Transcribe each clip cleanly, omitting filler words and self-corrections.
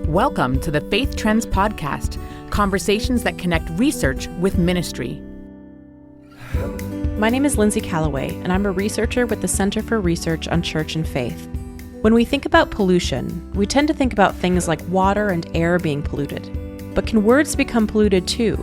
Welcome to the Faith Trends Podcast, conversations that connect research with ministry. My name is Lindsay Calloway, and I'm a researcher with the Center for Research on Church and Faith. When we think about pollution, we tend to think about things like water and air being polluted. But can words become polluted too?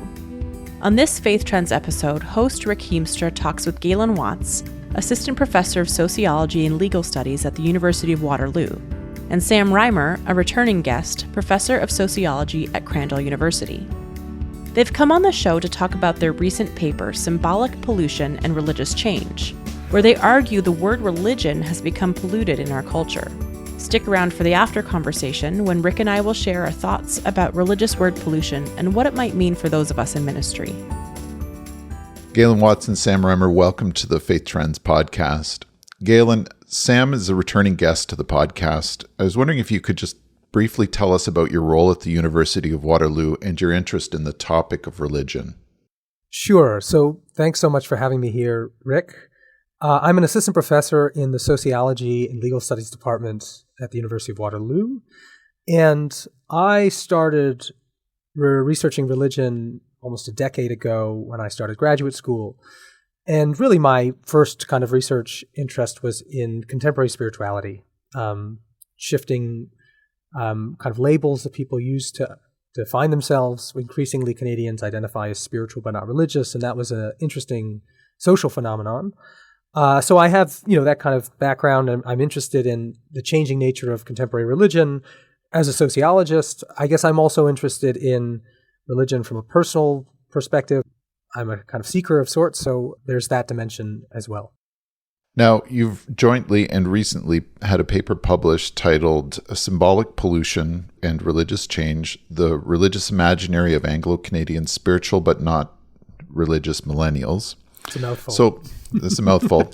On this Faith Trends episode, host Rick Heemstra talks with Galen Watts, Assistant Professor of Sociology and Legal Studies at the University of Waterloo, and Sam Reimer, a returning guest, Professor of Sociology at Crandall University. They've come on the show to talk about their recent paper, Symbolic Pollution and Religious Change, where they argue the word religion has become polluted in our culture. Stick around for the after conversation when Rick and I will share our thoughts about religious word pollution and what it might mean for those of us in ministry. Galen Watts and Sam Reimer, welcome to the Faith Trends Podcast. Galen, Sam is a returning guest to the podcast. I was wondering if you could just briefly tell us about your role at the University of Waterloo and your interest in the topic of religion. Sure. So thanks so much for having me here, Rick. I'm an assistant professor in the Sociology and Legal Studies department at the University of Waterloo. And I started researching religion almost a decade ago when I started graduate school. And really my first kind of research interest was in contemporary spirituality, shifting kind of labels that people use to define themselves. Increasingly, Canadians identify as spiritual but not religious, and that was an interesting social phenomenon. So I have, that kind of background, and I'm interested in the changing nature of contemporary religion. As a sociologist, I guess I'm also interested in religion from a personal perspective. I'm a kind of seeker of sorts, so there's that dimension as well. Now, you've jointly and recently had a paper published titled Symbolic Pollution and Religious Change, the Religious Imaginary of Anglo-Canadian Spiritual but Not Religious Millennials. It's a mouthful. So, it's a mouthful.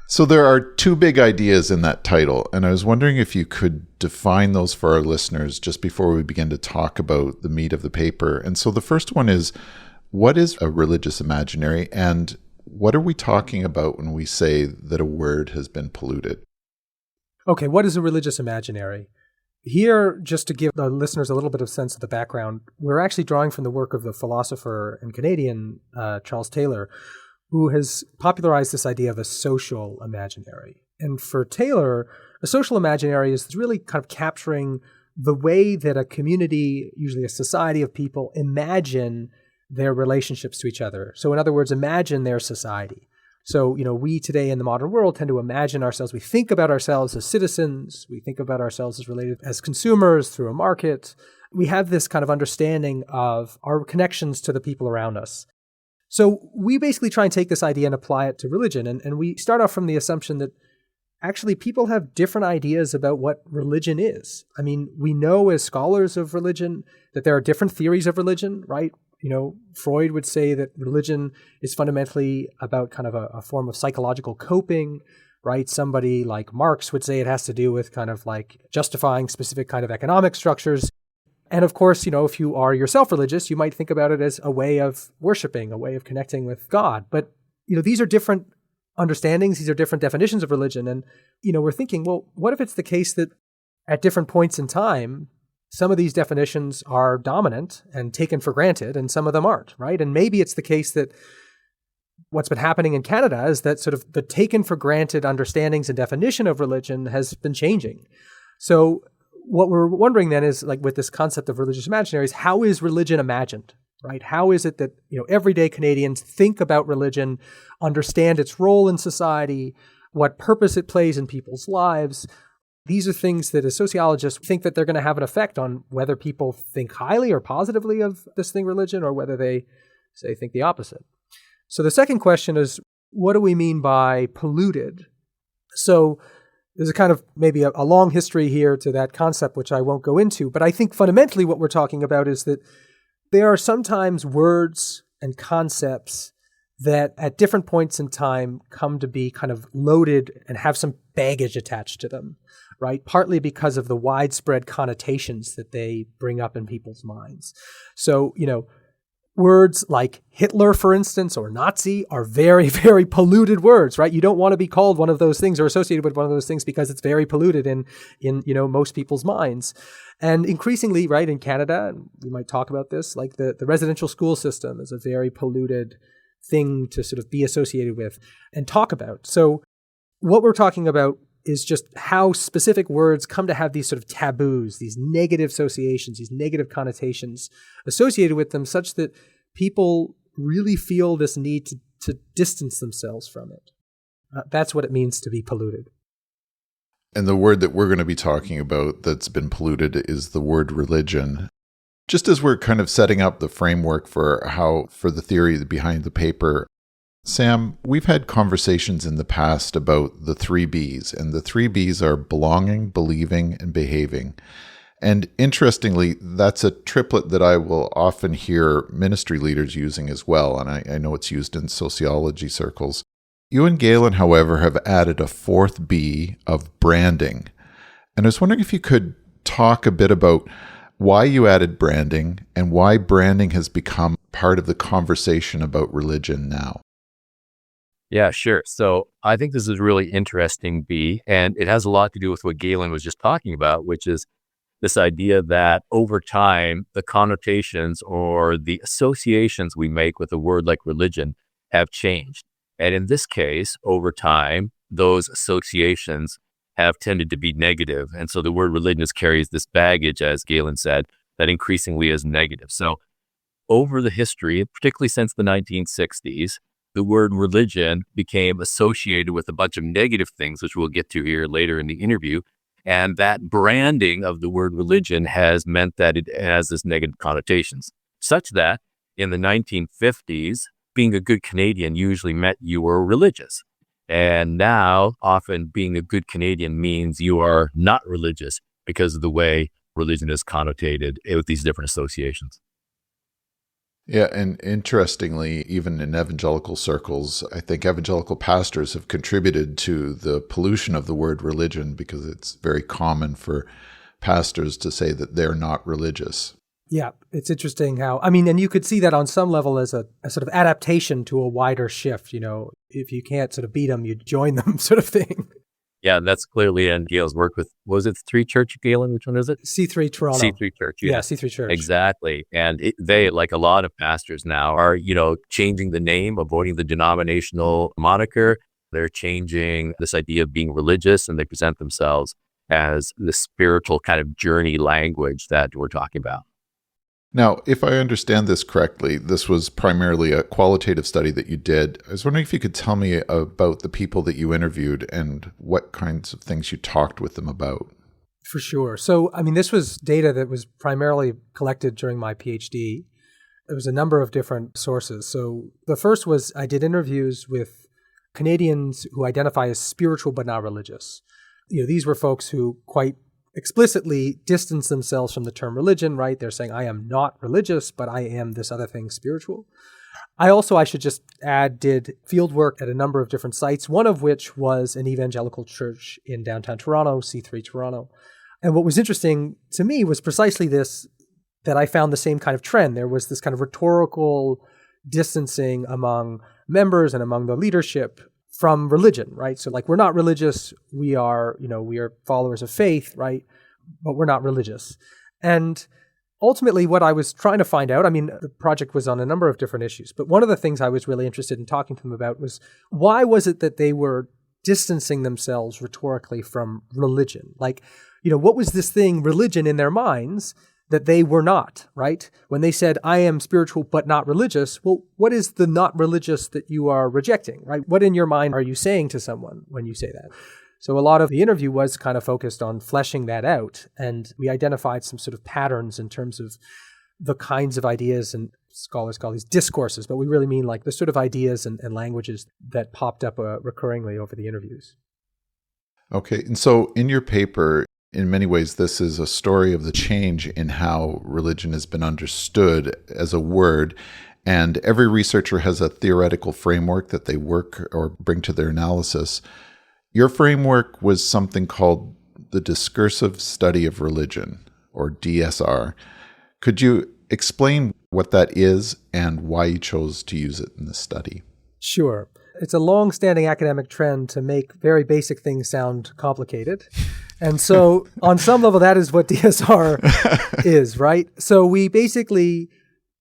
So there are two big ideas in that title, and I was wondering if you could define those for our listeners just before we begin to talk about the meat of the paper. And so the first one is, what is a religious imaginary, and what are we talking about when we say that a word has been polluted? Okay, what is a religious imaginary? Here, just to give the listeners a little bit of sense of the background, we're actually drawing from the work of the philosopher and Canadian Charles Taylor, who has popularized this idea of a social imaginary. And for Taylor, a social imaginary is really kind of capturing the way that a community, usually a society of people, imagine their relationships to each other. So in other words, imagine their society. So, we today in the modern world tend to imagine ourselves, we think about ourselves as citizens, we think about ourselves as related as consumers through a market. We have this kind of understanding of our connections to the people around us. So we basically try and take this idea and apply it to religion. And we start off from the assumption that actually people have different ideas about what religion is. I mean, we know as scholars of religion that there are different theories of religion, right? Freud would say that religion is fundamentally about kind of a form of psychological coping, right? Somebody like Marx would say it has to do with kind of like justifying specific kind of economic structures. And of course, if you are yourself religious, you might think about it as a way of worshiping, a way of connecting with God. But, these are different understandings. These are different definitions of religion. And, we're thinking, well, what if it's the case that at different points in time, some of these definitions are dominant and taken for granted, and some of them aren't, right? And maybe it's the case that what's been happening in Canada is that sort of the taken for granted understandings and definition of religion has been changing. So what we're wondering then is, like with this concept of religious imaginaries, how is religion imagined, right? How is it that, everyday Canadians think about religion, understand its role in society, what purpose it plays in people's lives? These are things that as sociologists think that they're going to have an effect on whether people think highly or positively of this thing, religion, or whether they think the opposite. So the second question is, what do we mean by polluted? So there's a kind of maybe a long history here to that concept, which I won't go into, but I think fundamentally what we're talking about is that there are sometimes words and concepts that at different points in time come to be kind of loaded and have some baggage attached to them, right? Partly because of the widespread connotations that they bring up in people's minds. So, Words like Hitler, for instance, or Nazi are very, very polluted words, right? You don't want to be called one of those things or associated with one of those things because it's very polluted in most people's minds. And increasingly, right, in Canada, and we might talk about this, like the residential school system is a very polluted thing to sort of be associated with and talk about. So what we're talking about is just how specific words come to have these sort of taboos, these negative associations, these negative connotations associated with them, such that people really feel this need to distance themselves from it. That's what it means to be polluted. And the word that we're going to be talking about that's been polluted is the word religion. Just as we're kind of setting up the framework for the theory behind the paper, Sam, we've had conversations in the past about the 3 Bs, and the 3 Bs are belonging, believing, and behaving. And interestingly, that's a triplet that I will often hear ministry leaders using as well, and I know it's used in sociology circles. You and Galen, however, have added a 4th B of branding. And I was wondering if you could talk a bit about why you added branding and why branding has become part of the conversation about religion now. Yeah, sure. So I think this is really interesting, B, and it has a lot to do with what Galen was just talking about, which is this idea that over time, the connotations or the associations we make with a word like religion have changed. And in this case, over time, those associations have tended to be negative. And so the word religion carries this baggage, as Galen said, that increasingly is negative. So over the history, particularly since the 1960s, the word religion became associated with a bunch of negative things, which we'll get to here later in the interview. And that branding of the word religion has meant that it has this negative connotations, such that in the 1950s, being a good Canadian usually meant you were religious. And now, often being a good Canadian means you are not religious because of the way religion is connotated with these different associations. Yeah, and interestingly, even in evangelical circles, I think evangelical pastors have contributed to the pollution of the word religion because it's very common for pastors to say that they're not religious. Yeah, it's interesting how, and you could see that on some level as a sort of adaptation to a wider shift, if you can't sort of beat them, you join them sort of thing. Yeah, that's clearly in Gail's work with, was it 3 Church, Galen? Which one is it? C3 Toronto. C3 Church. Yeah, C3 Church. Exactly. And they, like a lot of pastors now, are, changing the name, avoiding the denominational moniker. They're changing this idea of being religious, and they present themselves as the spiritual kind of journey language that we're talking about. Now, if I understand this correctly, this was primarily a qualitative study that you did. I was wondering if you could tell me about the people that you interviewed and what kinds of things you talked with them about. For sure. So, this was data that was primarily collected during my PhD. There was a number of different sources. So the first was I did interviews with Canadians who identify as spiritual but not religious. These were folks who quite explicitly distance themselves from the term religion, right? They're saying, I am not religious, but I am this other thing spiritual. I should just add, did field work at a number of different sites, one of which was an evangelical church in downtown Toronto, C3 Toronto. And what was interesting to me was precisely this, that I found the same kind of trend. There was this kind of rhetorical distancing among members and among the leadership from religion, right? So we're not religious, we are followers of faith, right? But we're not religious. And ultimately what I was trying to find out, the project was on a number of different issues, but one of the things I was really interested in talking to them about was why was it that they were distancing themselves rhetorically from religion? What was this thing, religion, in their minds that they were not, right? When they said, I am spiritual but not religious, well, what is the not religious that you are rejecting, right? What in your mind are you saying to someone when you say that? So a lot of the interview was kind of focused on fleshing that out, and we identified some sort of patterns in terms of the kinds of ideas, and scholars call these discourses, but we really mean the sort of ideas and languages that popped up recurringly over the interviews. Okay, and so in your paper, in many ways, this is a story of the change in how religion has been understood as a word. And every researcher has a theoretical framework that they work or bring to their analysis. Your framework was something called the discursive study of religion, or DSR. Could you explain what that is and why you chose to use it in this study? Sure. It's a long-standing academic trend to make very basic things sound complicated. And so on some level, that is what DSR is, right? So we basically,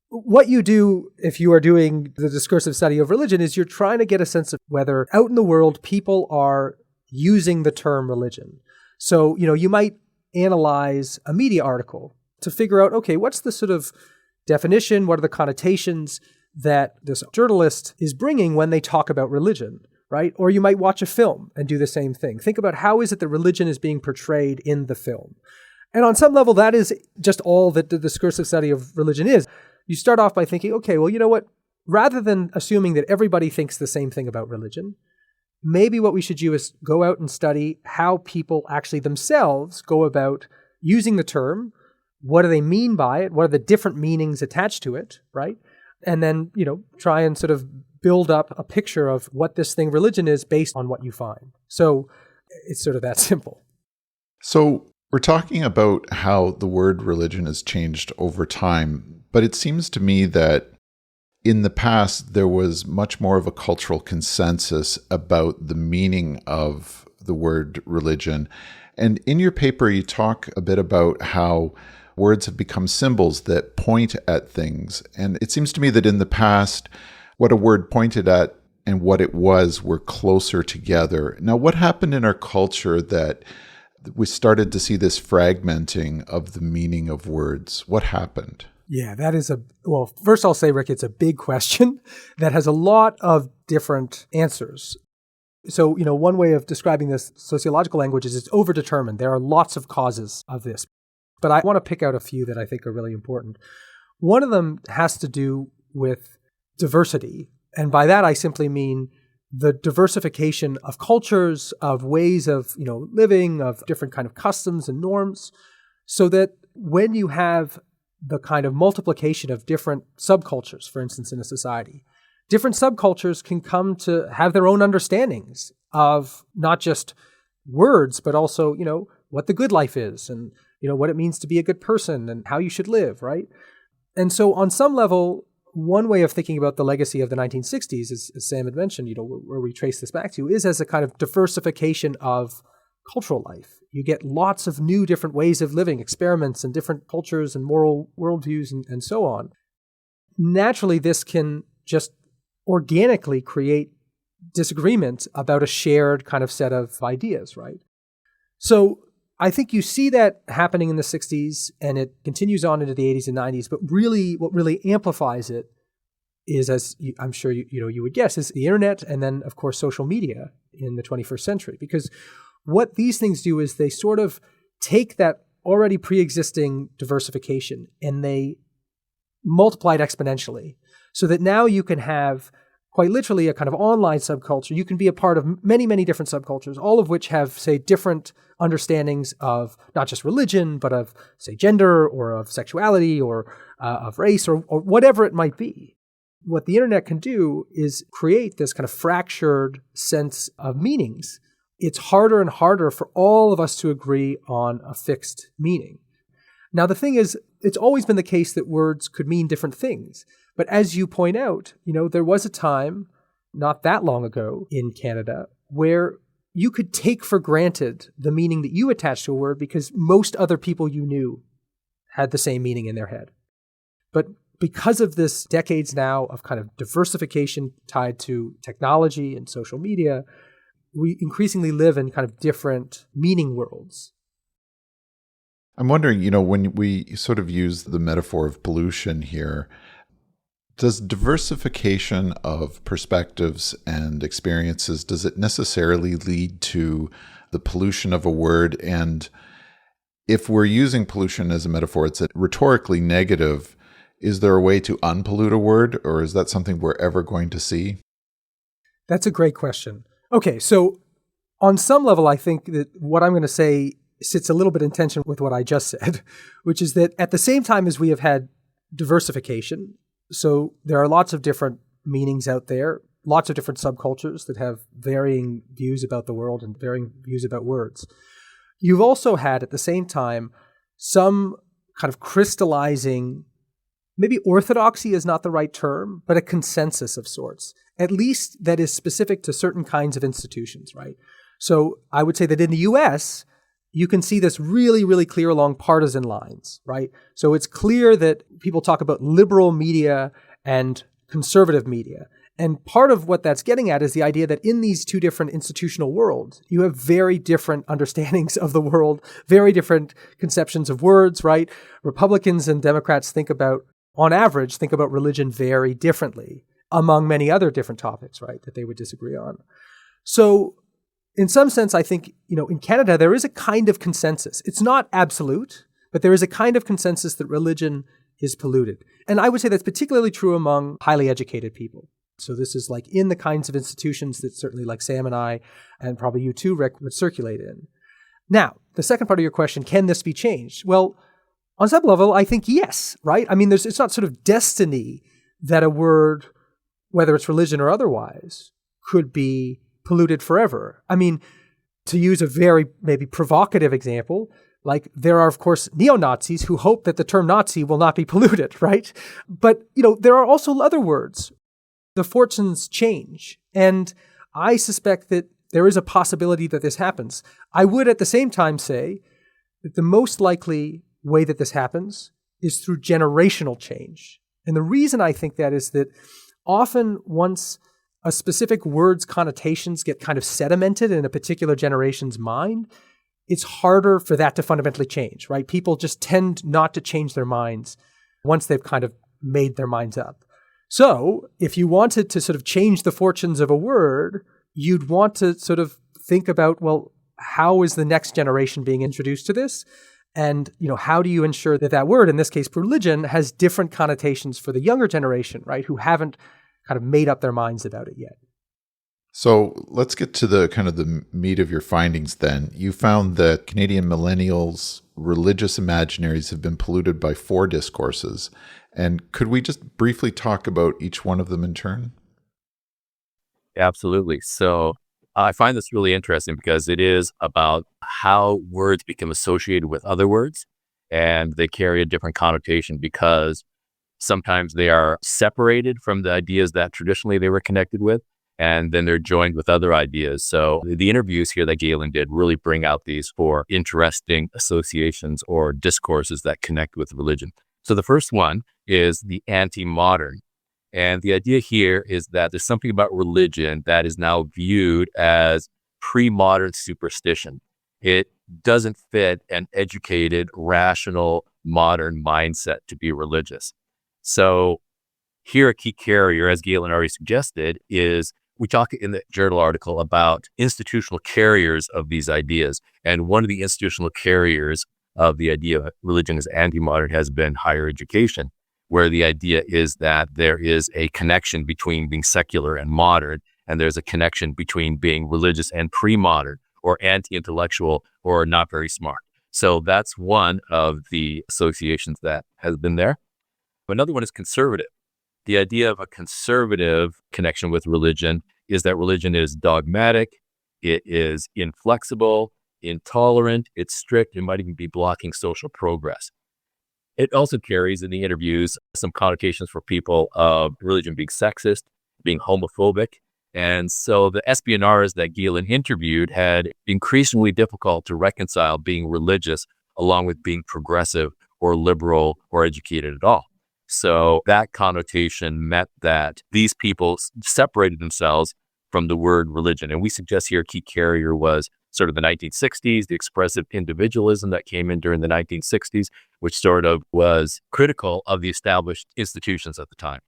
what you do if you are doing the discursive study of religion is you're trying to get a sense of whether out in the world people are using the term religion. So, you might analyze a media article to figure out, okay, what's the sort of definition? What are the connotations that this journalist is bringing when they talk about religion, right? Or you might watch a film and do the same thing. Think about how is it that religion is being portrayed in the film. And on some level, that is just all that the discursive study of religion is. You start off by thinking, okay, well, you know what? Rather than assuming that everybody thinks the same thing about religion, maybe what we should do is go out and study how people actually themselves go about using the term. What do they mean by it? What are the different meanings attached to it, right? And then, try and sort of build up a picture of what this thing religion is based on what you find. So it's sort of that simple. So we're talking about how the word religion has changed over time, but it seems to me that in the past, there was much more of a cultural consensus about the meaning of the word religion. And in your paper, you talk a bit about how words have become symbols that point at things. And it seems to me that in the past, what a word pointed at and what it was were closer together. Now, what happened in our culture that we started to see this fragmenting of the meaning of words? What happened? Yeah, that is well, first I'll say, Rick, it's a big question that has a lot of different answers. So, one way of describing this sociological language is it's overdetermined. There are lots of causes of this. But I want to pick out a few that I think are really important. One of them has to do with diversity. And by that, I simply mean the diversification of cultures, of ways of, living, of different kind of customs and norms, so that when you have the kind of multiplication of different subcultures, for instance, in a society, different subcultures can come to have their own understandings of not just words, but also, what the good life is and, what it means to be a good person and how you should live, right? And so on some level, one way of thinking about the legacy of the 1960s, as Sam had mentioned, where we trace this back to, is as a kind of diversification of cultural life. You get lots of new different ways of living, experiments and different cultures and moral worldviews and so on. Naturally, this can just organically create disagreement about a shared kind of set of ideas, right? So I think you see that happening in the 60s and it continues on into the 80s and 90s, but really what really amplifies it is, as I'm sure you would guess, is the internet and then, of course, social media in the 21st century. Because what these things do is they sort of take that already pre-existing diversification and they multiply it exponentially so that now you can have quite literally a kind of online subculture. You can be a part of many, many different subcultures, all of which have, say, different understandings of not just religion, but of, say, gender or of sexuality or of race or whatever it might be. What the internet can do is create this kind of fractured sense of meanings. It's harder and harder for all of us to agree on a fixed meaning. Now, the thing is, it's always been the case that words could mean different things. But as you point out, there was a time not that long ago in Canada where you could take for granted the meaning that you attached to a word because most other people you knew had the same meaning in their head. But because of this decades now of kind of diversification tied to technology and social media, we increasingly live in kind of different meaning worlds. I'm wondering, when we sort of use the metaphor of pollution here, does diversification of perspectives and experiences, does it necessarily lead to the pollution of a word? And if we're using pollution as a metaphor, it's rhetorically negative. Is there a way to unpollute a word, or is that something we're ever going to see? That's a great question. Okay, so on some level, I think that what I'm going to say sits a little bit in tension with what I just said, which is that at the same time as we have had diversification, so there are lots of different meanings out there, lots of different subcultures that have varying views about the world and varying views about words. You've also had, at the same time, some kind of crystallizing maybe orthodoxy is not the right term, but a consensus of sorts, at least that is specific to certain kinds of institutions, right? So I would say that in the US, you can see this really, really clear along partisan lines, right? So it's clear that people talk about liberal media and conservative media. And part of what that's getting at is the idea that in these two different institutional worlds, you have very different understandings of the world, very different conceptions of words, right? Republicans and Democrats on average, think about religion very differently, among many other different topics, right, that they would disagree on. So in some sense, I think, in Canada, there is a kind of consensus. It's not absolute, but there is a kind of consensus that religion is polluted. And I would say that's particularly true among highly educated people. So this is like in the kinds of institutions that certainly like Sam and I, and probably you too, Rick, would circulate in. Now, the second part of your question, can this be changed? Well, on some level, I think yes, right? I mean, it's not sort of destiny that a word, whether it's religion or otherwise, could be polluted forever. I mean, to use a very maybe provocative example, like there are, of course, neo-Nazis who hope that the term Nazi will not be polluted, right? But, there are also other words. The fortunes change. And I suspect that there is a possibility that this happens. I would at the same time say that the most likely way that this happens is through generational change. And the reason I think that is that often once a specific word's connotations get kind of sedimented in a particular generation's mind, it's harder for that to fundamentally change, right? People just tend not to change their minds once they've kind of made their minds up. So if you wanted to sort of change the fortunes of a word, you'd want to sort of think about, well, how is the next generation being introduced to this? And, how do you ensure that that word, in this case, religion, has different connotations for the younger generation, right? Who haven't kind of made up their minds about it yet. So let's get to the kind of the meat of your findings then. You found that Canadian millennials' religious imaginaries have been polluted by 4 discourses. And could we just briefly talk about each one of them in turn? Absolutely. So I find this really interesting because it is about how words become associated with other words, and they carry a different connotation because sometimes they are separated from the ideas that traditionally they were connected with, and then they're joined with other ideas. So the interviews here that Galen did really bring out these 4 interesting associations or discourses that connect with religion. So the first one is the anti-modern. And the idea here is that there's something about religion that is now viewed as pre-modern superstition. It doesn't fit an educated, rational, modern mindset to be religious. So here a key carrier, as Galen already suggested, is we talk in the journal article about institutional carriers of these ideas. And one of the institutional carriers of the idea of religion as anti-modern has been higher education, where the idea is that there is a connection between being secular and modern, and there's a connection between being religious and pre-modern, or anti-intellectual, or not very smart. So that's one of the associations that has been there. Another one is conservative. The idea of a conservative connection with religion is that religion is dogmatic, it is inflexible, intolerant, it's strict, it might even be blocking social progress. It also carries in the interviews some connotations for people of religion being sexist, being homophobic. And so the espionage that Galen interviewed had increasingly difficult to reconcile being religious along with being progressive or liberal or educated at all. So that connotation meant that these people separated themselves from the word religion. And we suggest here a key carrier was sort of the 1960s, the expressive individualism that came in during the 1960s, which sort of was critical of the established institutions at the time.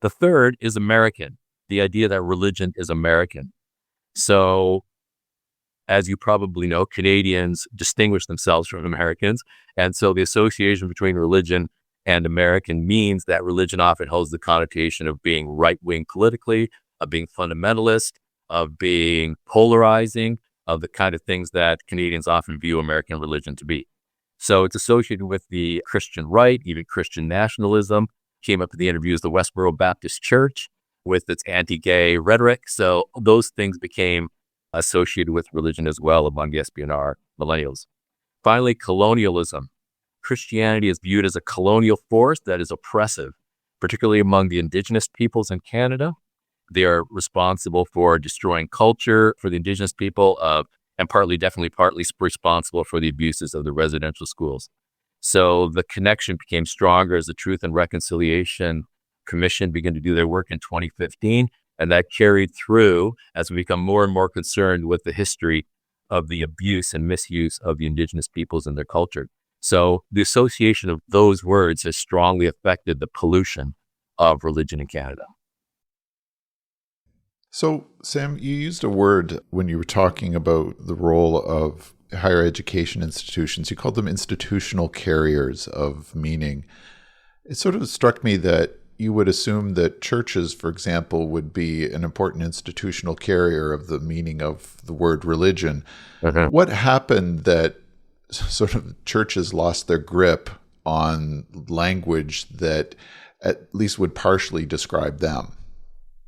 The third is American, the idea that religion is American. So as you probably know, Canadians distinguish themselves from Americans. And so the association between religion and American means that religion often holds the connotation of being right-wing politically, of being fundamentalist, of being polarizing, of the kind of things that Canadians often view American religion to be. So it's associated with the Christian right, even Christian nationalism. Came up in the interviews, the Westboro Baptist Church with its anti-gay rhetoric. So those things became associated with religion as well among the espionage millennials. Finally, colonialism. Christianity is viewed as a colonial force that is oppressive, particularly among the indigenous peoples in Canada. They are responsible for destroying culture for the indigenous people, and partly responsible for the abuses of the residential schools. So the connection became stronger as the Truth and Reconciliation Commission began to do their work in 2015, and that carried through as we become more and more concerned with the history of the abuse and misuse of the indigenous peoples and their culture. So the association of those words has strongly affected the pollution of religion in Canada. So, Sam, you used a word when you were talking about the role of higher education institutions. You called them institutional carriers of meaning. It sort of struck me that you would assume that churches, for example, would be an important institutional carrier of the meaning of the word religion. Uh-huh. What happened that sort of churches lost their grip on language that at least would partially describe them?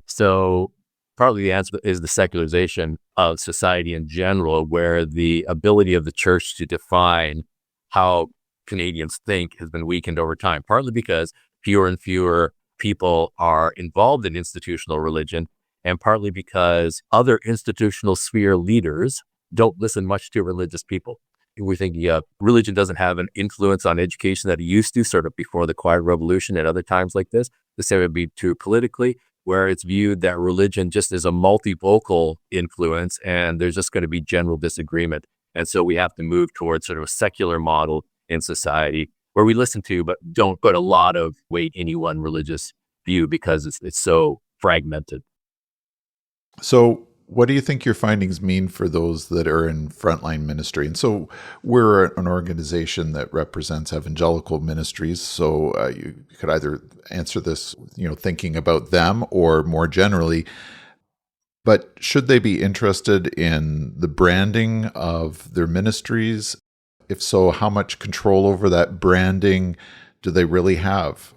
So partly the answer is the secularization of society in general, where the ability of the church to define how Canadians think has been weakened over time, partly because fewer and fewer people are involved in institutional religion, and partly because other institutional sphere leaders don't listen much to religious people. We think religion doesn't have an influence on education that it used to, sort of before the Quiet Revolution and other times like this. The same would be true politically, where it's viewed that religion just is a multivocal influence and there's just going to be general disagreement. And so we have to move towards sort of a secular model in society where we listen to, but don't put a lot of weight in any one religious view because it's so fragmented. So what do you think your findings mean for those that are in frontline ministry? And so we're an organization that represents evangelical ministries. So you could either answer this, thinking about them or more generally, but should they be interested in the branding of their ministries? If so, how much control over that branding do they really have?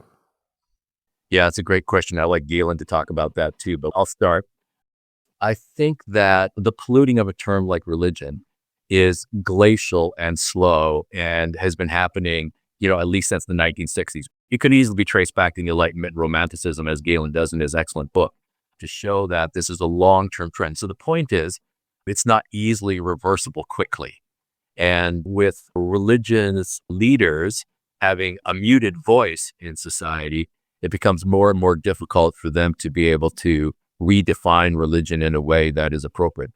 Yeah, it's a great question. I'd like Galen to talk about that too, but I'll start. I think that the polluting of a term like religion is glacial and slow and has been happening, at least since the 1960s. It could easily be traced back to the Enlightenment and Romanticism, as Galen does in his excellent book, to show that this is a long-term trend. So the point is, it's not easily reversible quickly. And with religious leaders having a muted voice in society, it becomes more and more difficult for them to be able to redefine religion in a way that is appropriate.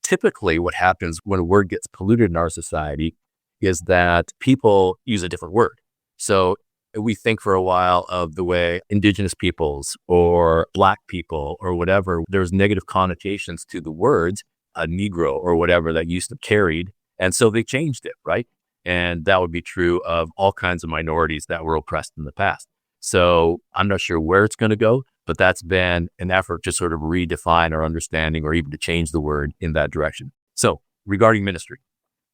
Typically, what happens when a word gets polluted in our society is that people use a different word. So we think for a while of the way indigenous peoples or Black people or whatever, there's negative connotations to the words, a Negro or whatever that used to carried. And so they changed it, right? And that would be true of all kinds of minorities that were oppressed in the past. So I'm not sure where it's going to go, but that's been an effort to sort of redefine our understanding or even to change the word in that direction. So regarding ministry,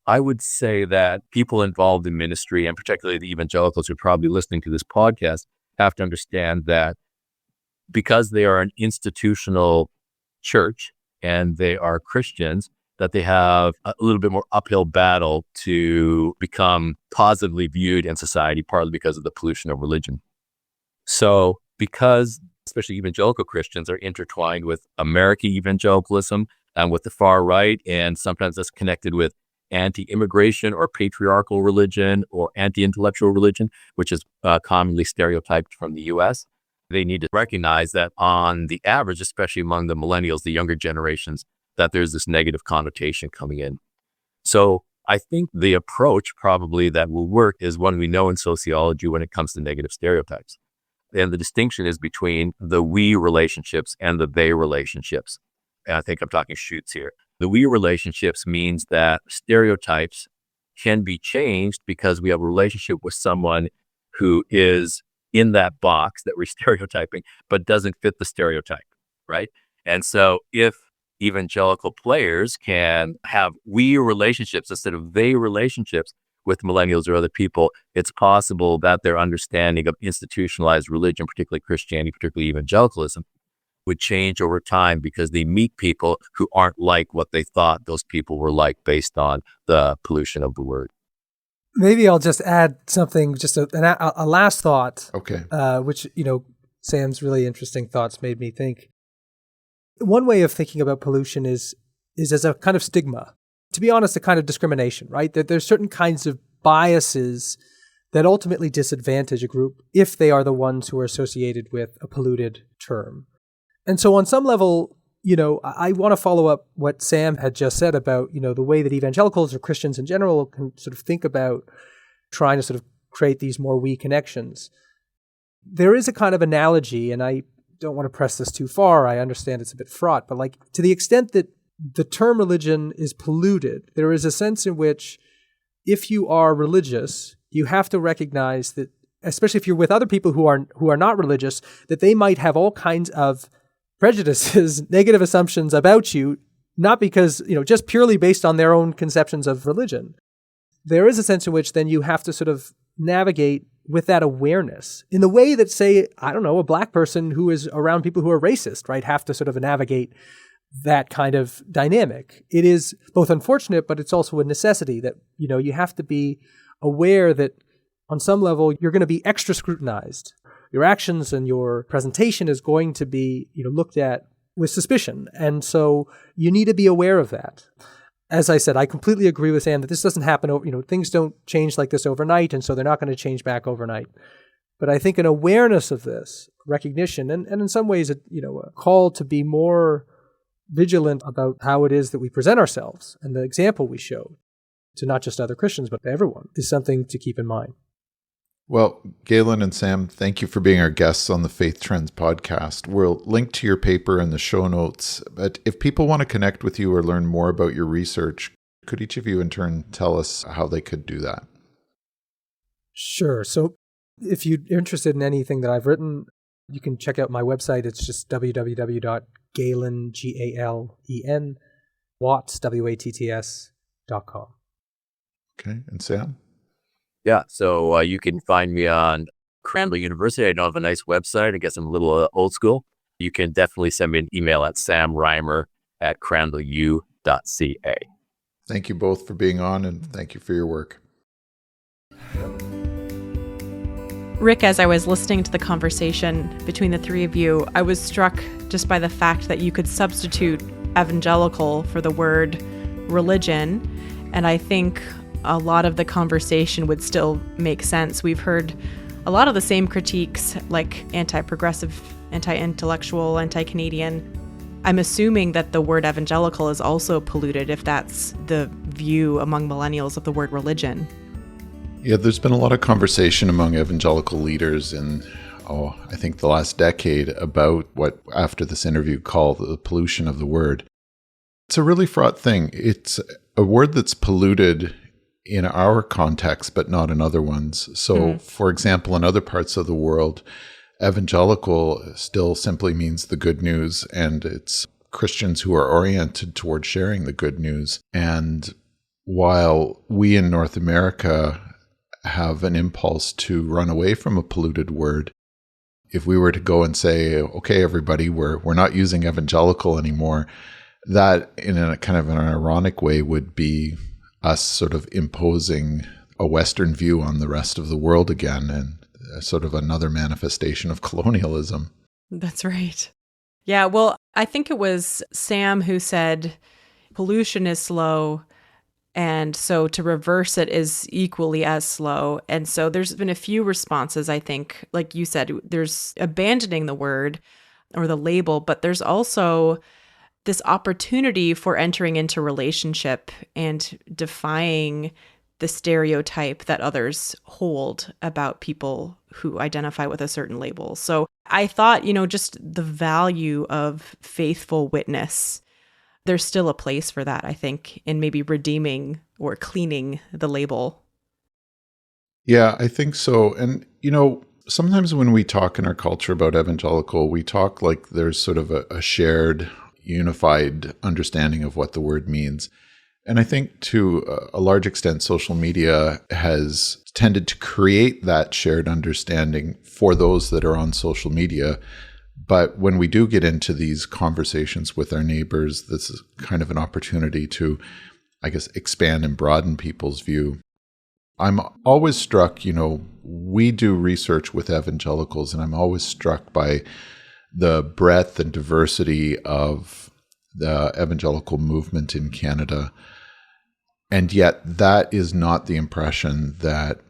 I would say that people involved in ministry, and particularly the evangelicals who are probably listening to this podcast, have to understand that because they are an institutional church and they are Christians, that they have a little bit more uphill battle to become positively viewed in society, partly because of the pollution of religion. So because especially evangelical Christians are intertwined with American evangelicalism and with the far right, and sometimes that's connected with anti-immigration or patriarchal religion or anti-intellectual religion, which is commonly stereotyped from the U.S. They need to recognize that on the average, especially among the millennials, the younger generations, that there's this negative connotation coming in. So I think the approach probably that will work is one we know in sociology when it comes to negative stereotypes. And the distinction is between the we relationships and the they relationships. And I think I'm talking shoots here. The we relationships means that stereotypes can be changed because we have a relationship with someone who is in that box that we're stereotyping, but doesn't fit the stereotype, right? And so if evangelical players can have we relationships instead of they relationships with millennials or other people, it's possible that their understanding of institutionalized religion, particularly Christianity, particularly evangelicalism, would change over time because they meet people who aren't like what they thought those people were like based on the pollution of the word. Maybe I'll just add something, just a last thought. Okay. Which, Sam's really interesting thoughts made me think. One way of thinking about pollution is as a kind of stigma. To be honest, a kind of discrimination, right? That there's certain kinds of biases that ultimately disadvantage a group if they are the ones who are associated with a polluted term. And so on some level, I want to follow up what Sam had just said about, the way that evangelicals or Christians in general can sort of think about trying to sort of create these more we connections. There is a kind of analogy, and I don't want to press this too far. I understand it's a bit fraught, but like to the extent that the term religion is polluted, there is a sense in which if you are religious, you have to recognize that, especially if you're with other people who are not religious, that they might have all kinds of prejudices, negative assumptions about you, not because, just purely based on their own conceptions of religion. There is a sense in which then you have to sort of navigate with that awareness in the way that, say, I don't know, a black person who is around people who are racist, right, have to sort of navigate that kind of dynamic. It is both unfortunate, but it's also a necessity that, you have to be aware that on some level you're going to be extra scrutinized. Your actions and your presentation is going to be, looked at with suspicion. And so you need to be aware of that. As I said, I completely agree with Sam that this doesn't happen, things don't change like this overnight, and so they're not going to change back overnight. But I think an awareness of this, recognition, and in some ways, a call to be more vigilant about how it is that we present ourselves and the example we show to not just other Christians, but to everyone, is something to keep in mind. Well, Galen and Sam, thank you for being our guests on the Faith Trends podcast. We'll link to your paper in the show notes. But if people want to connect with you or learn more about your research, could each of you in turn tell us how they could do that? Sure. So if you're interested in anything that I've written, you can check out my website. It's just www.galen, Galen, Watts, WATTS.com. Okay. And Sam? Yeah, so you can find me on Cranbrook University. I don't have a nice website. I guess I'm a little old school. You can definitely send me an email at samreimer@cranbrook.ca. Thank you both for being on, and thank you for your work. Rick, as I was listening to the conversation between the three of you, I was struck just by the fact that you could substitute evangelical for the word religion. And I think a lot of the conversation would still make sense. We've heard a lot of the same critiques, like anti-progressive, anti-intellectual, anti-Canadian. I'm assuming that the word evangelical is also polluted if that's the view among millennials of the word religion. Yeah, there's been a lot of conversation among evangelical leaders in, I think the last decade about what, after this interview, call the pollution of the word. It's a really fraught thing. It's a word that's polluted in our context, but not in other ones. So, for example, in other parts of the world, evangelical still simply means the good news, and it's Christians who are oriented toward sharing the good news. And while we in North America have an impulse to run away from a polluted word, if we were to go and say, okay, everybody, we're not using evangelical anymore, that in a kind of an ironic way would be us sort of imposing a Western view on the rest of the world again, and sort of another manifestation of colonialism. That's right. Yeah, well, I think it was Sam who said pollution is slow, and so to reverse it is equally as slow. And so there's been a few responses, I think. Like you said, there's abandoning the word or the label, but there's also this opportunity for entering into relationship and defying the stereotype that others hold about people who identify with a certain label. So I thought, just the value of faithful witness, there's still a place for that, I think, in maybe redeeming or cleaning the label. Yeah, I think so. And, sometimes when we talk in our culture about evangelical, we talk like there's sort of a shared, unified understanding of what the word means. And I think to a large extent, social media has tended to create that shared understanding for those that are on social media. But when we do get into these conversations with our neighbors, this is kind of an opportunity to, I guess, expand and broaden people's view. I'm always struck, we do research with evangelicals, and I'm always struck by the breadth and diversity of the evangelical movement in Canada. And yet that is not the impression that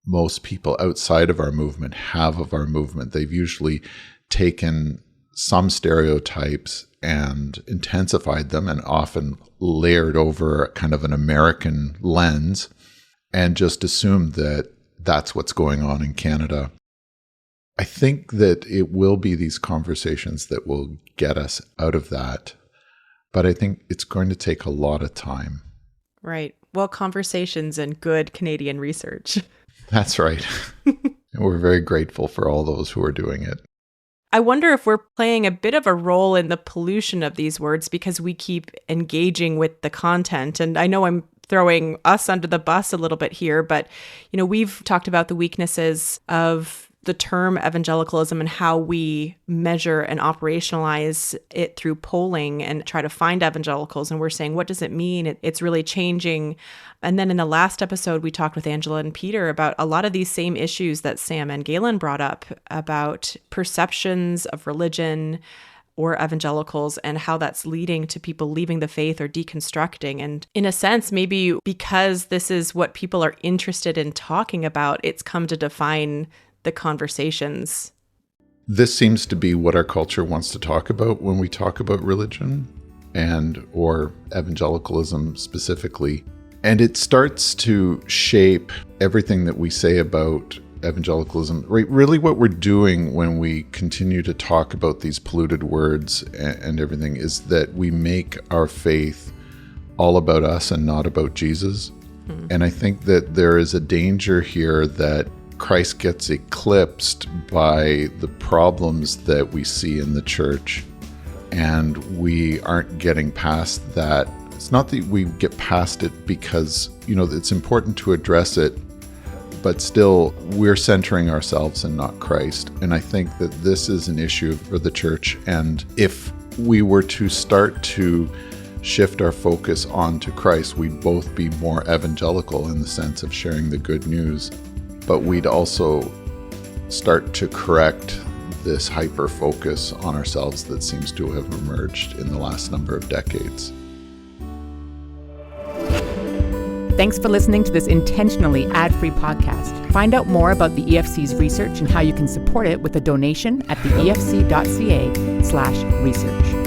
most people outside of our movement have of our movement. They've usually taken some stereotypes and intensified them, and often layered over kind of an American lens, and just assumed that that's what's going on in Canada. I think that it will be these conversations that will get us out of that, but I think it's going to take a lot of time. Right. Well, conversations and good Canadian research. That's right. And we're very grateful for all those who are doing it. I wonder if we're playing a bit of a role in the pollution of these words because we keep engaging with the content. And I know I'm throwing us under the bus a little bit here, but, we've talked about the weaknesses of the term evangelicalism and how we measure and operationalize it through polling and try to find evangelicals. And we're saying, what does it mean? It's really changing. And then in the last episode, we talked with Angela and Peter about a lot of these same issues that Sam and Galen brought up about perceptions of religion or evangelicals and how that's leading to people leaving the faith or deconstructing. And in a sense, maybe because this is what people are interested in talking about, it's come to define the conversations. This seems to be what our culture wants to talk about when we talk about religion or evangelicalism specifically. And it starts to shape everything that we say about evangelicalism. Really what we're doing when we continue to talk about these polluted words and everything is that we make our faith all about us and not about Jesus. And I think that there is a danger here that Christ gets eclipsed by the problems that we see in the church, and we aren't getting past that. It's not that we get past it because, it's important to address it, but still we're centering ourselves and not Christ. And I think that this is an issue for the church. And if we were to start to shift our focus onto Christ, we'd both be more evangelical in the sense of sharing the good news. But we'd also start to correct this hyper focus on ourselves that seems to have emerged in the last number of decades. Thanks for listening to this intentionally ad-free podcast. Find out more about the EFC's research and how you can support it with a donation at theefc.ca/research.